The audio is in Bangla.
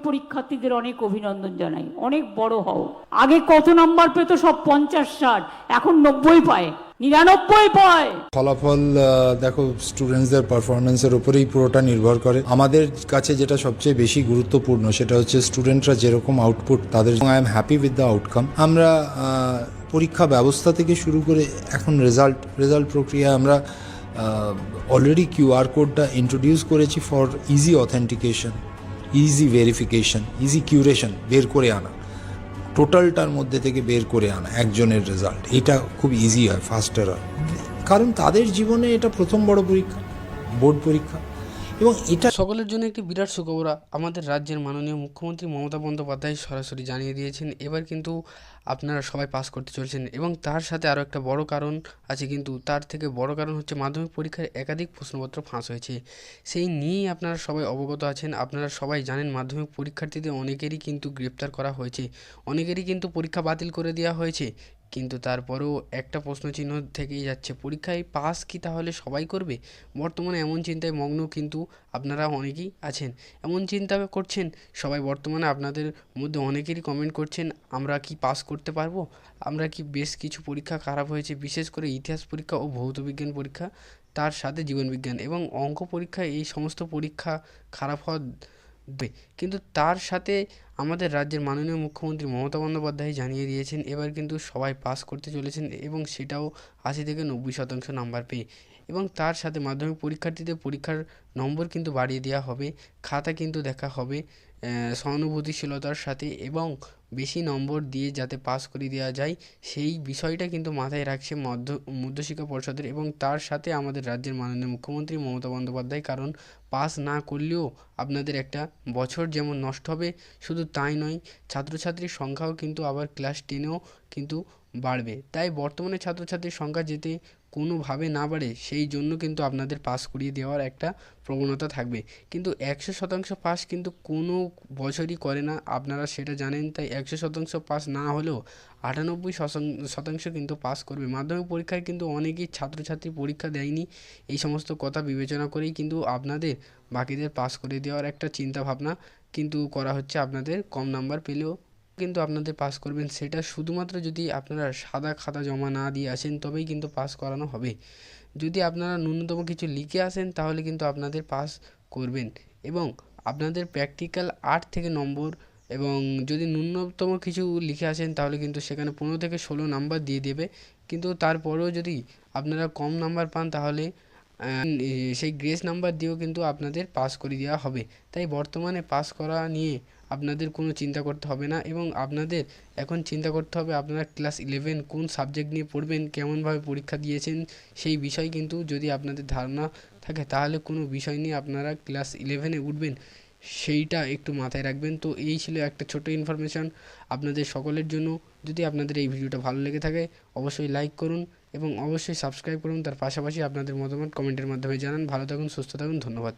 পরীক্ষার্থীদের অনেক অভিনন্দন জানাই। অনেক বড় হও। আগে কত নাম্বার পেত? সব 50-60, এখন 90 পায়, 99 পায়। ফলাফল দেখো, স্টুডেন্টসদের পারফরমেন্সের উপরেই পুরোটা নির্ভর করে। আমাদের কাছে যেটা সবচেয়ে বেশি গুরুত্বপূর্ণ সেটা হচ্ছে স্টুডেন্টরা যেরকম আউটপুট তাদের, I am happy with the outcome. আমরা পরীক্ষা ব্যবস্থা থেকে শুরু করে এখন রেজাল্ট প্রক্রিয়া আমরা অলরেডি কিউআর কোডটা ইন্ট্রোডিউস করেছি for easy authentication, easy verification, easy curation, বের করে আনা, টোটালটার মধ্যে থেকে বের করে আনা একজনের রেজাল্ট। এটা খুব ইজি হয়, ফাস্টার হয়, কারণ তাদের জীবনে এটা প্রথম বড় পরীক্ষা, বোর্ড পরীক্ষা। এবং এটা সকলের জন্য একটি বিরাট সুখবর আমাদের রাজ্যের মাননীয় মুখ্যমন্ত্রী মমতা বন্দ্যোপাধ্যায় সরাসরি জানিয়ে দিয়েছেন এবার কিন্তু আপনারা সবাই পাস করতে চলছেন। এবং তার সাথে আরও একটা বড় কারণ আছে, কিন্তু তার থেকে বড় কারণ হচ্ছে মাধ্যমিক পরীক্ষার একাধিক প্রশ্নপত্র ফাঁস হয়েছে। সেই নিয়েই আপনারা সবাই অবগত আছেন। আপনারা সবাই জানেন মাধ্যমিক পরীক্ষার্থীদের অনেকেরই কিন্তু গ্রেপ্তার করা হয়েছে, অনেকেরই কিন্তু পরীক্ষা বাতিল করে দেওয়া হয়েছে। কিন্তু তারপরেও একটা প্রশ্নচিহ্ন থেকেই যাচ্ছে, পরীক্ষায় পাস কি তাহলে সবাই করবে? বর্তমানে এমন চিন্তায় মগ্ন কিন্তু আপনারা অনেকেই আছেন, এমন চিন্তা করছেন সবাই। বর্তমানে আপনাদের মধ্যে অনেকেরই কমেন্ট করছেন, আমরা কি পাস করতে পারবো? আমরা কি, বেশ কিছু পরীক্ষা খারাপ হয়েছে, বিশেষ করে ইতিহাস পরীক্ষা ও ভৌত বিজ্ঞান পরীক্ষা, তার সাথে জীবনবিজ্ঞান এবং অঙ্ক পরীক্ষা, এই সমস্ত পরীক্ষা খারাপ হওয়া কিন্তু তার সাথে আমাদের রাজ্যের মাননীয় মুখ্যমন্ত্রী মমতা বন্দ্যোপাধ্যায় জানিয়ে দিয়েছেন এবার কিন্তু সবাই পাস করতে চলেছেন, এবং সেটাও 80 থেকে 90% নাম্বার পেয়ে। এবং তার সাথে মাধ্যমিক পরীক্ষার্থীদের পরীক্ষার নম্বর কিন্তু বাড়িয়ে দেওয়া হবে, খাতা কিন্তু দেখা হবে সহানুভূতিশীলতার সাথে, এবং বেশি নম্বর দিয়ে যাতে পাস করে দেওয়া যায় সেই বিষয়টা কিন্তু মাথায় রাখছে মধ্যশিক্ষা পর্ষদের এবং তার সাথে আমাদের রাজ্যের মাননীয় মুখ্যমন্ত্রী মমতা বন্দ্যোপাধ্যায়। কারণ পাস না করলেও আপনাদের একটা বছর যেমন নষ্ট হবে, শুধু তাই নয়, ছাত্রছাত্রীর সংখ্যাও কিন্তু আবার ক্লাস 10-এও কিন্তু বাড়বে। তাই বর্তমানে ছাত্রছাত্রীর সংখ্যা যাতে কোনোভাবে না বাড়ে সেই জন্য কিন্তু আপনাদের পাস করিয়ে দেওয়ার একটা প্রবণতা থাকবে। কিন্তু 100% পাস কিন্তু কোনো বছরই করে না, আপনারা সেটা জানেন। তাই 100% পাস না হলেও 98% কিন্তু পাস করবে। মাধ্যমিক পরীক্ষায় কিন্তু অনেকেই ছাত্রছাত্রী পরীক্ষা দেয়নি, এই সমস্ত কথা বিবেচনা করেই কিন্তু আপনাদের বাকিদের পাস করে দেওয়ার একটা চিন্তাভাবনা কিন্তু করা হচ্ছে। আপনাদের কম নাম্বার পেলেও কিন্তু আপনাদের পাস করবেন, সেটা শুধুমাত্র যদি আপনারা সাদা খাতা জমা না দিয়ে আসেন তবেই কিন্তু পাস করানো হবে। যদি আপনারা ন্যূনতম কিছু লিখে আসেন তাহলে কিন্তু আপনাদের পাস করবেন। এবং আপনাদের প্র্যাকটিক্যাল 8 থেকে নম্বর, এবং যদি ন্যূনতম কিছু লিখে আসেন তাহলে কিন্তু সেখানে 15 থেকে 16 নাম্বার দিয়ে দেবে। কিন্তু তারপরেও যদি আপনারা কম নাম্বার পান তাহলে সেই গ্রেস নাম্বার দিয়েও কিন্তু আপনাদের পাস করে দেওয়া হবে। তাই বর্তমানে পাস করা নিয়ে আপনাদের কোনো চিন্তা করতে হবে না, এবং আপনাদের এখন চিন্তা করতে হবে আপনারা ক্লাস 11 কোন সাবজেক্ট নিয়ে পড়বেন, কেমনভাবে পরীক্ষা দিয়েছেন সেই বিষয় কিন্তু যদি আপনাদের ধারণা থাকে তাহলে কোনো বিষয় নিয়ে আপনারা ক্লাস 11-এ উঠবেন, সেইটা একটু মাথায় রাখবেন। তো এই ছিল একটা ছোটো ইনফরমেশান আপনাদের সকলের জন্য। যদি আপনাদের এই ভিডিওটা ভালো লেগে থাকে অবশ্যই লাইক করুন এবং অবশ্যই সাবস্ক্রাইব করুন। তার পাশাপাশি আপনাদের মতামত কমেন্টের মাধ্যমে জানান। ভালো থাকুন, সুস্থ থাকুন, ধন্যবাদ।